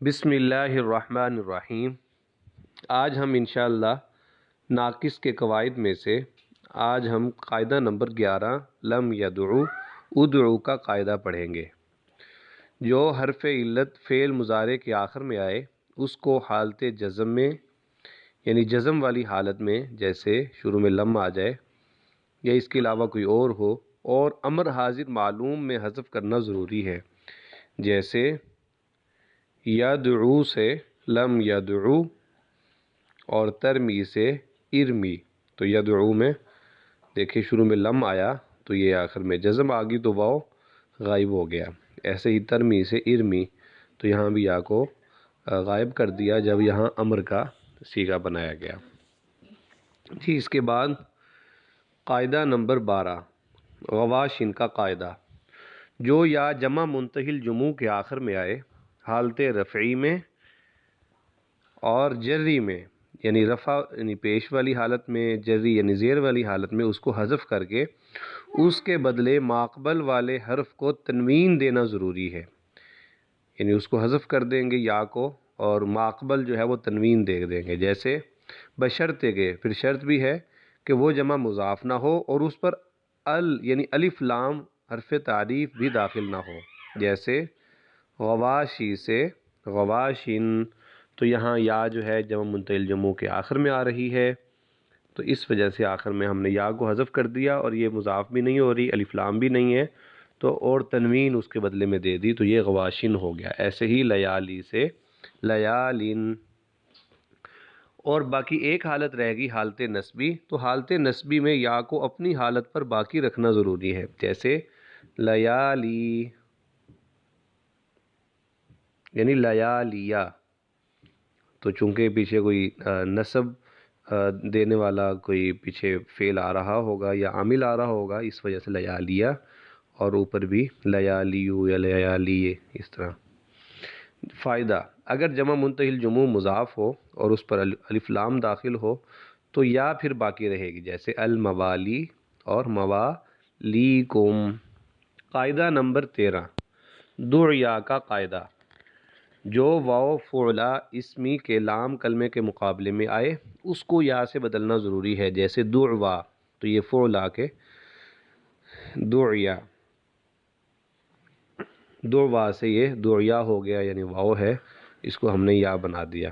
بسم اللہ الرحمن الرحیم۔ آج ہم انشاءاللہ ناقص کے قواعد میں سے آج ہم قاعدہ نمبر 11 لم یدعو ادعو کا قاعدہ پڑھیں گے۔ جو حرف علت فعل مضارع کے آخر میں آئے اس کو حالت جزم میں یعنی جزم والی حالت میں، جیسے شروع میں لم آ جائے یا اس کے علاوہ کوئی اور ہو، اور امر حاضر معلوم میں حذف کرنا ضروری ہے، جیسے یدعو سے لم یدعو اور ترمی سے ارمی۔ تو یدعو میں دیکھیں شروع میں لم آیا تو یہ آخر میں جزم آ گئی تو واو غائب ہو گیا۔ ایسے ہی ترمی سے ارمی، تو یہاں بھی یا کو غائب کر دیا جب یہاں امر کا صیغہ بنایا گیا۔ جی اس کے بعد قاعدہ نمبر 12 غواشن کا قاعدہ۔ جو یا جمع منتہی الجموع کے آخر میں آئے حالت رفعی میں اور جری میں، یعنی رفع یعنی پیش والی حالت میں، جری یعنی زیر والی حالت میں، اس کو حذف کر کے اس کے بدلے ماقبل والے حرف کو تنوین دینا ضروری ہے، یعنی اس کو حذف کر دیں گے یا کو اور ماقبل جو ہے وہ تنوین دے دیں گے، جیسے بشرطے کے، پھر شرط بھی ہے کہ وہ جمع مضاف نہ ہو اور اس پر یعنی الف لام حرف تعریف بھی داخل نہ ہو، جیسے غواشی سے غواشن۔ تو یہاں یا جو ہے جمع منتہی الجموع کے آخر میں آ رہی ہے، تو اس وجہ سے آخر میں ہم نے یا کو حذف کر دیا، اور یہ مضاف بھی نہیں ہو رہی، الف لام بھی نہیں ہے، تو اور تنوین اس کے بدلے میں دے دی، تو یہ غواشن ہو گیا۔ ایسے ہی لیالی سے لیالین۔ اور باقی ایک حالت رہ گئی حالت نسبی، تو حالت نسبی میں یا کو اپنی حالت پر باقی رکھنا ضروری ہے، جیسے لیالی یعنی لیالیا۔ تو چونکہ پیچھے کوئی نصب دینے والا کوئی پیچھے فعل آ رہا ہوگا یا عامل آ رہا ہوگا، اس وجہ سے لیالیا، اور اوپر بھی لیالیو یا لیالیے اس طرح۔ فائدہ: اگر جمع منتہی الجموع مضاف ہو اور اس پر الف لام داخل ہو تو یا پھر باقی رہے گی، جیسے الموالی اور موالیکم۔ قاعدہ نمبر 13 دعیا کا قاعدہ۔ جو واو فعلہ اسمی کے لام کلمے کے مقابلے میں آئے اس کو یا سے بدلنا ضروری ہے، جیسے دعوا، تو یہ فعلہ کے دعیا، دعوا سے یہ دعیا ہو گیا، یعنی واو ہے، اس کو ہم نے یا بنا دیا۔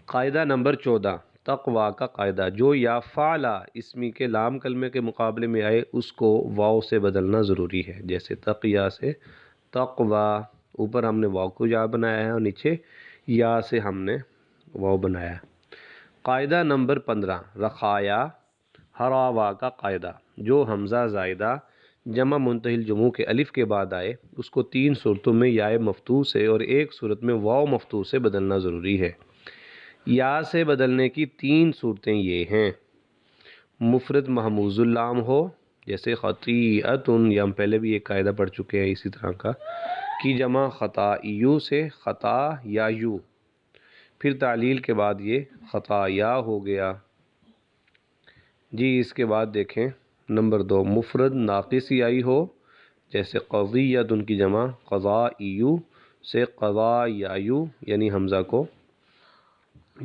قاعدہ نمبر 14 تقوی کا قاعدہ۔ جو یا فعلہ اسمی کے لام کلمے کے مقابلے میں آئے اس کو واو سے بدلنا ضروری ہے، جیسے تقیہ سے تقوی، اوپر ہم نے واو کو یا بنایا ہے اور نیچے یا سے ہم نے واو بنایا ہے۔ قاعدہ نمبر 15 رخایا ہراوا کا قاعدہ۔ جو حمزہ زائدہ جمع منتہی الجموع کے الف کے بعد آئے اس کو 3 صورتوں میں یا مفتوح سے اور ایک صورت میں واو مفتوح سے بدلنا ضروری ہے۔ یا سے بدلنے کی 3 صورتیں یہ ہیں: مفرد محموز اللام ہو، جیسے خطیئتن، یہ ہم پہلے بھی ایک قاعدہ پڑھ چکے ہیں اسی طرح کا، کی جمع خطائیو سے خطا یا یو، پھر تعلیل کے بعد یہ خطایا ہو گیا۔ جی اس کے بعد دیکھیں نمبر 2 مفرد ناقص یائی ہو، جیسے قضیۃن کی جمع قضائیو سے قضایایو، یعنی حمزہ کو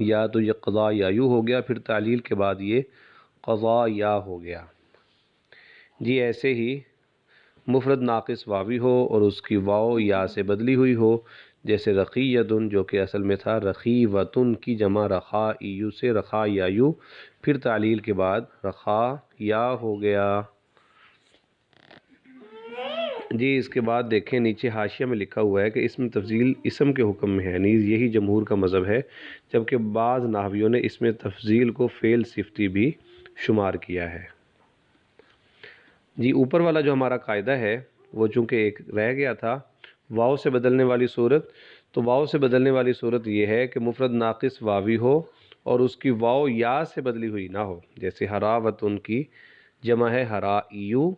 یا تو یہ قضایایو ہو گیا، پھر تعلیل کے بعد یہ قضایا ہو گیا۔ جی ایسے ہی مفرد ناقص واوی ہو اور اس کی واو یا سے بدلی ہوئی ہو، جیسے رقیۃن جو کہ اصل میں تھا رخیوتن کی جمع رخائیو سے رخایایو، پھر تعلیل کے بعد رخایا ہو گیا۔ جی اس کے بعد دیکھیں نیچے حاشیہ میں لکھا ہوا ہے کہ اس میں تفضیل اسم کے حکم میں ہے، نیز یہی جمہور کا مذہب ہے، جبکہ بعض نحویوں نے اس میں تفضیل کو فعل صفتی بھی شمار کیا ہے۔ جی اوپر والا جو ہمارا قاعدہ ہے وہ چونکہ ایک رہ گیا تھا واو سے بدلنے والی صورت، تو واو سے بدلنے والی صورت یہ ہے کہ مفرد ناقص واوی ہو اور اس کی واو یا سے بدلی ہوئی نہ ہو، جیسے ہراوتن کی جمع ہے ہرائیو،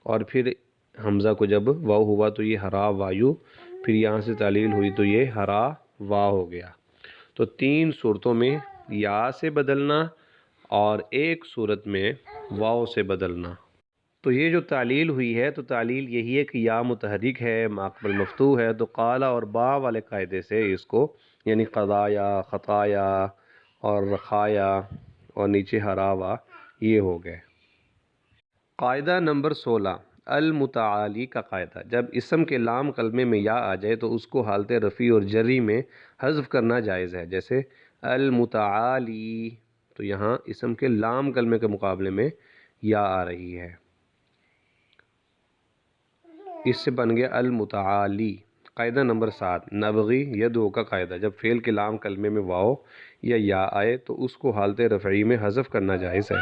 اور پھر حمزہ کو جب واو ہوا تو یہ ہرا وایو، پھر یہاں سے تعلیل ہوئی تو یہ ہرا وا ہو گیا۔ تو 3 صورتوں میں یا سے بدلنا اور ایک صورت میں واو سے بدلنا۔ تو یہ جو تعلیل ہوئی ہے تو تعلیل یہی ہے کہ یا متحرک ہے، ما قبل مفتوح ہے، تو قال اور با والے قاعدے سے اس کو یعنی قضایا، خطایا اور رخایا اور نیچے ہراوا یہ ہو گئے۔ قاعدہ نمبر 16 المتعالی کا قاعدہ، جب اسم کے لام کلمے میں یا آ جائے تو اس کو حالت رفع اور جری میں حذف کرنا جائز ہے، جیسے المتعالی، تو یہاں اسم کے لام کلمے کے مقابلے میں یا آ رہی ہے، اس سے بن گیا المتعالی۔ قاعدہ نمبر 7 نبغی یدعو کا قاعدہ، جب فعل کے لام کلمے میں واو یا آئے تو اس کو حالت رفعی میں حذف کرنا جائز ہے،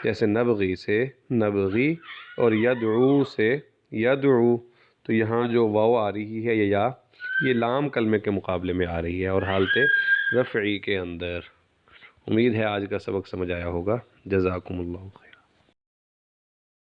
جیسے نبغی سے نبغی اور یدعو سے یدعو، تو یہاں جو واو آ رہی ہے یا یہ لام کلمے کے مقابلے میں آ رہی ہے اور حالت رفعی کے اندر۔ امید ہے آج کا سبق سمجھ آیا ہوگا۔ جزاکم اللہ۔